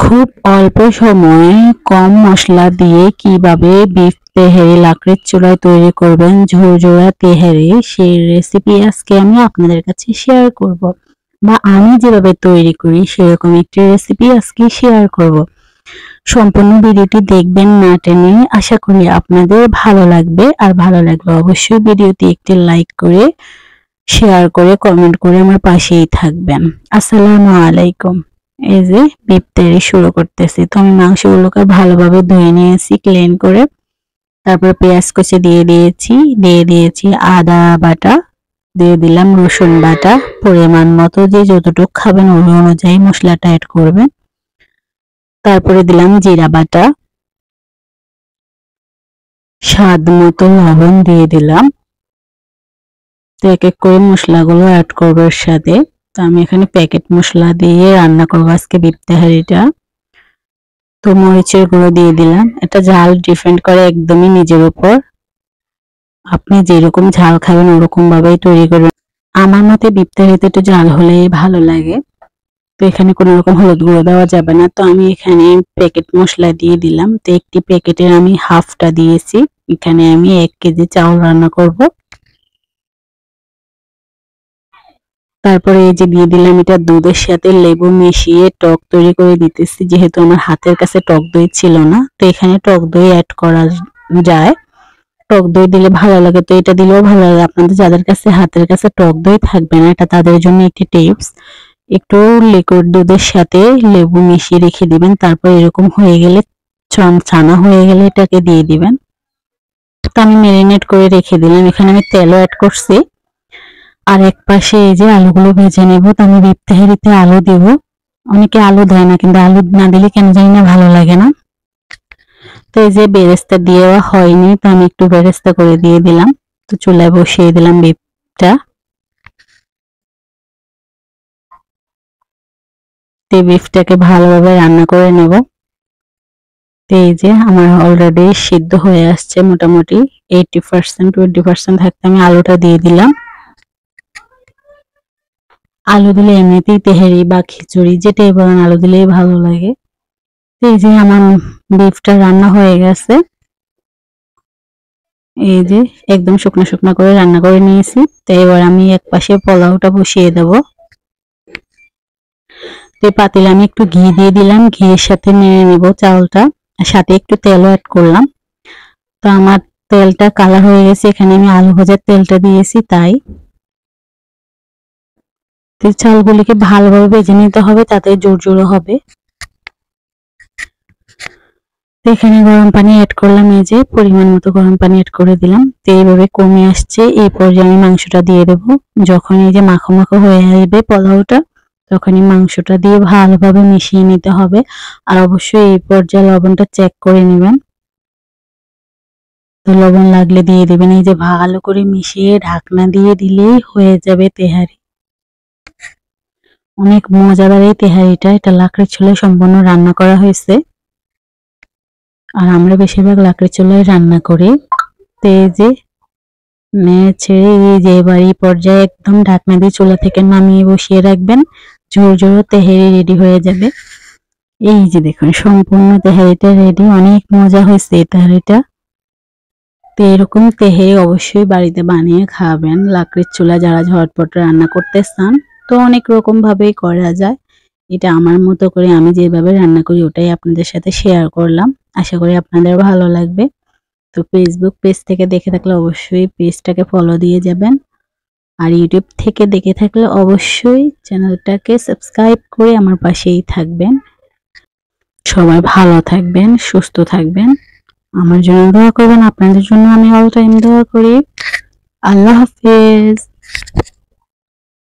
খুব অল্প সময়ে কম মশলা দিয়ে কিভাবে বিফ তেহারি লাকড়ির চুলায় তৈরি করবেন ঝরঝরা তেহারি, সেই রেসিপি আজকে আমি আপনাদের কাছে শেয়ার করব, বা আমি যেভাবে তৈরি করি সেরকম একটি রেসিপি আজকে শেয়ার করব। সম্পূর্ণ ভিডিওটি দেখবেন না টেনে। আশা করি আপনাদের ভালো লাগবে, আর ভালো লাগলে অবশ্যই ভিডিওটি একটি লাইক করে শেয়ার করে কমেন্ট করে আমার পাশেই থাকবেন। আসসালামু আলাইকুম। এই যে বিফ তেহারি শুরু করতেছি। তো আমি মাংসগুলোকে ভালোভাবে ধুয়ে নিয়েছি ক্লিন করে। তারপর পেঁয়াজ কুচি দিয়ে দিয়েছি আদা বাটা, দিয়ে দিলাম রসুন বাটা। পরিমাণ মতো যে যতটুকু খাবেন ওই অনুযায়ী মশলাটা অ্যাড করবেন। তারপরে দিলাম জিরা বাটা, স্বাদ মতো লবণ দিয়ে দিলাম। তো এক এক করে মশলাগুলো অ্যাড করবো এর সাথে। তো আমি এখানে প্যাকেট মশলা দিয়ে রান্না করবো আজকে বিফ তেহারিটা। তো মরিচের গুঁড়ো দিয়ে দিলাম। এটা ঝাল ডিপেন্ড করে একদমই নিজের উপর, আপনি যেরকম ঝাল খাবেন ওরকম ভাবেই তৈরি করবেন। আমার মতে বিফ তেহারিতে একটু ঝাল হলেই ভালো লাগে। তো এখানে কোনো রকম হলুদ গুঁড়ো দেওয়া যাবে না। তো আমি এখানে প্যাকেট মশলা দিয়ে দিলাম। তো একটি প্যাকেটের আমি হাফটা দিয়েছি। এখানে আমি 1 কেজি চাউল রান্না করব। তারপরে এই যে দিয়ে দিলাম এটা দুধের সাথে লেবু মিশিয়ে টক তৈরি করে দিতেছি, যেহেতু আমার হাতের কাছে টক দই ছিল না। তো এখানে টক দই অ্যাড করা যায়, টক দই দিলে ভালো লাগে। তো এটা দিলেও ভালো লাগে। আপনাদের যাদের কাছে হাতের কাছে টক দই থাকবে না, এটা তাদের জন্য একটি টিপস। একটু লিকুইড দুধের সাথে লেবু মিশিয়ে রেখে দিবেন। তারপর এরকম হয়ে গেলে, ছানা হয়ে গেলে এটাকে দিয়ে দিবেন। তো আমি ম্যারিনেট করে রেখে দিলাম। এখানে আমি তেলও অ্যাড করছি। আর এক পাশে এই যে আলুগুলো ভেজে নেব। তো আমি বিফ তেহারিতে আলু দেব। অনেকে আলু দেয় না, কিন্তু আলু না দিলে কেন জানি না ভালো লাগে না। তো এই যে বেরেস্তা দেওয়া হয়নি, তো আমি একটু বেরেস্তা করে দিয়ে দিলাম। তো চুলায় বসিয়ে দিলাম বিফটা। তো বিফটাকে ভালোভাবে রান্না করে নেব। তো এই যে আমার অলরেডি সিদ্ধ হয়ে আসছে মোটামুটি 80%, 20% থাকতে আমি আলুটা দিয়ে দিলাম। আলু দিলে এমনিতেই তেহারি বা খিচুড়ি যেটাই বলেন আলু দিলেই ভালো লাগে। তো এই যে আমার বিফটা রান্না হয়ে গেছে। এই যে একদম শুকনো শুকনো করে রান্না করে নিয়েছি। তো এবার আমি এক পাশে পোলাওটা বসিয়ে দেব। তো পাতিলে আমি একটু ঘি দিয়ে দিলাম। ঘিয়ের সাথে নেড়ে নেব চাউলটা, আর সাথে একটু তেলও অ্যাড করলাম। তো আমার তেলটা কালার হয়ে গেছে। এখানে আমি আলু ভাজার তেলটা দিয়েছি তাই। তো চালগুলিকে ভালোভাবে ভেজে নিতে হবে, তাতে জোরজোরো হবে। তো এখানে গরম পানি অ্যাড করলাম। এই যে পরিমাণ মতো গরম পানি অ্যাড করে দিলাম। তো এইভাবে কমে আসছে। এই পর্যায়ে আমি মাংসটা দিয়ে দেব। যখন এই যে মাখো মাখো হয়ে আসবে পোলাওটা, তখনই মাংসটা দিয়ে ভালোভাবে মিশিয়ে নিতে হবে। আর অবশ্যই এই পর্যায়ে লবণটা চেক করে নেবেন। তো লবণ লাগলে দিয়ে দেবেন। এই যে ভালো করে মিশিয়ে ঢাকনা দিয়ে দিলেই হয়ে যাবে তেহারি। অনেক মজাদার এই তেহারিটা। এটা লাকড়ির চুলায় সম্পূর্ণ রান্না করা হয়েছে, আর আমরা বেশিরভাগ লাকড়ির চুলায় রান্না করি। তো এই যে ছেড়ে এই যে এবার এই পর্যায়ে একদম ঢাকনা দিয়ে চুলা থেকে নামিয়ে বসিয়ে রাখবেন। ঝোরঝোরো তেহারি রেডি হয়ে যাবে। এই যে দেখুন সম্পূর্ণ তেহারিটা রেডি। অনেক মজা হয়েছে এই তেহারিটা। তো এরকম তেহারি অবশ্যই বাড়িতে বানিয়ে খাবেন। লাকড়ির চুলা যারা ঝটপট রান্না করতে চান, তো অনেক রকম ভাবেই করা যায়। এটা আমার মতো করে আমি যেভাবে রান্না করি ওটাই আপনাদের সাথে শেয়ার করলাম। আশা করি আপনাদের ভালো লাগবে। তো ফেসবুক পেজ থেকে দেখে থাকলে অবশ্যই পেজটাকে ফলো দিয়ে যাবেন, আর ইউটিউব থেকে দেখে থাকলে অবশ্যই চ্যানেলটাকে সাবস্ক্রাইব করে আমার পাশেই থাকবেন। সবাই ভালো থাকবেন, সুস্থ থাকবেন, আমার জন্য দোয়া করবেন। আপনাদের জন্য আমি অল টাইম দোয়া করি। আল্লাহ হাফেজ।